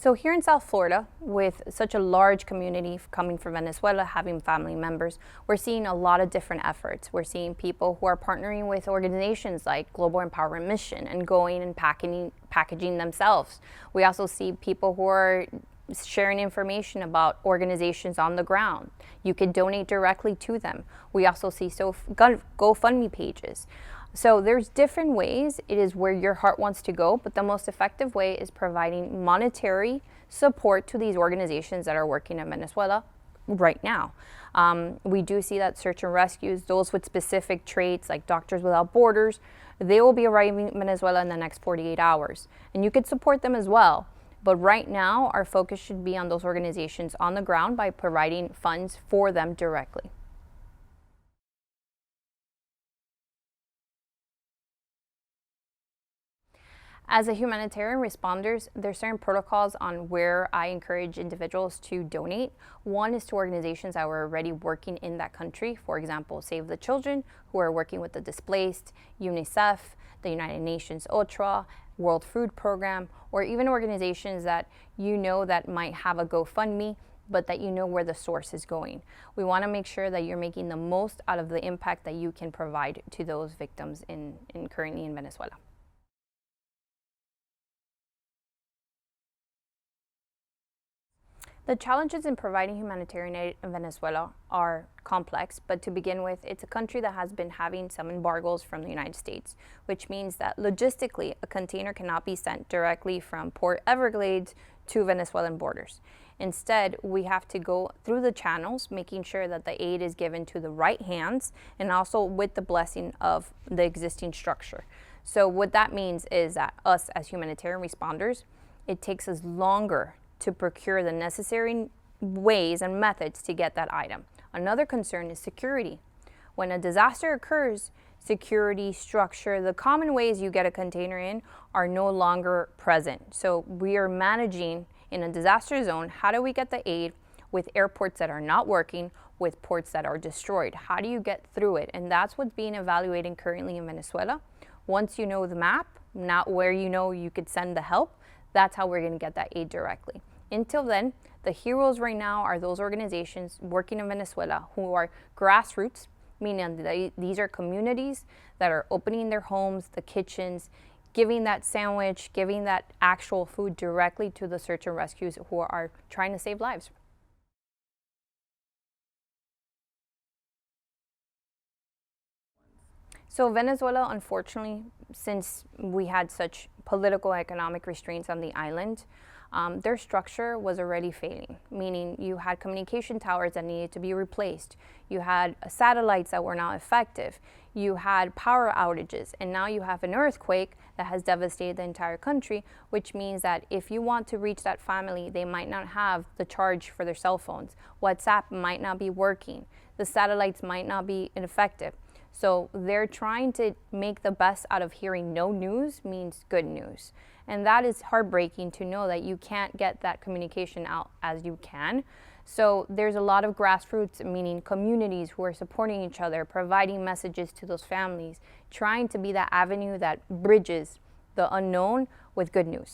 So here in South Florida, with such a large community coming from Venezuela, having family members, we're seeing a lot of different efforts. We're seeing people who are partnering with organizations like Global Empowerment Mission and going and packaging themselves. We also see people who are sharing information about organizations on the ground. You can donate directly to them. We also see GoFundMe pages. So there's different ways. It is where your heart wants to go, but the most effective way is providing monetary support to these organizations that are working in Venezuela right now. We do see that search and rescues, those with specific traits like Doctors Without Borders, they will be arriving in Venezuela in the next 48 hours. And you could support them as well. But right now, our focus should be on those organizations on the ground by providing funds for them directly. As a humanitarian responders, there are certain protocols on where I encourage individuals to donate. One is to organizations that were already working in that country. For example, Save the Children, who are working with the displaced, UNICEF, the United Nations OCHA, World Food Program, or even organizations that you know that might have a GoFundMe, but that you know where the source is going. We want to make sure that you're making the most out of the impact that you can provide to those victims currently in Venezuela. The challenges in providing humanitarian aid in Venezuela are complex, but to begin with, it's a country that has been having some embargoes from the United States, which means that logistically, a container cannot be sent directly from Port Everglades to Venezuelan borders. Instead, we have to go through the channels, making sure that the aid is given to the right hands and also with the blessing of the existing structure. So what that means is that us as humanitarian responders, it takes us longer to procure the necessary ways and methods to get that item. Another concern is security. When a disaster occurs, security, structure, the common ways you get a container in are no longer present. So we are managing in a disaster zone, how do we get the aid with airports that are not working, with ports that are destroyed? How do you get through it? And that's what's being evaluated currently in Venezuela. Once you know the map, not where you know you could send the help, that's how we're going to get that aid directly. Until then, the heroes right now are those organizations working in Venezuela who are grassroots, meaning that these are communities that are opening their homes, the kitchens, giving that sandwich, giving that actual food directly to the search and rescues who are trying to save lives. So Venezuela, unfortunately, since we had such political economic restraints on the island, their structure was already failing, meaning you had communication towers that needed to be replaced. You had satellites that were not effective. You had power outages, and now you have an earthquake that has devastated the entire country, which means that if you want to reach that family, they might not have the charge for their cell phones. WhatsApp might not be working. The satellites might not be effective. So they're trying to make the best out of hearing no news means good news. And that is heartbreaking to know that you can't get that communication out as you can. So there's a lot of grassroots, meaning communities who are supporting each other, providing messages to those families, trying to be that avenue that bridges the unknown with good news.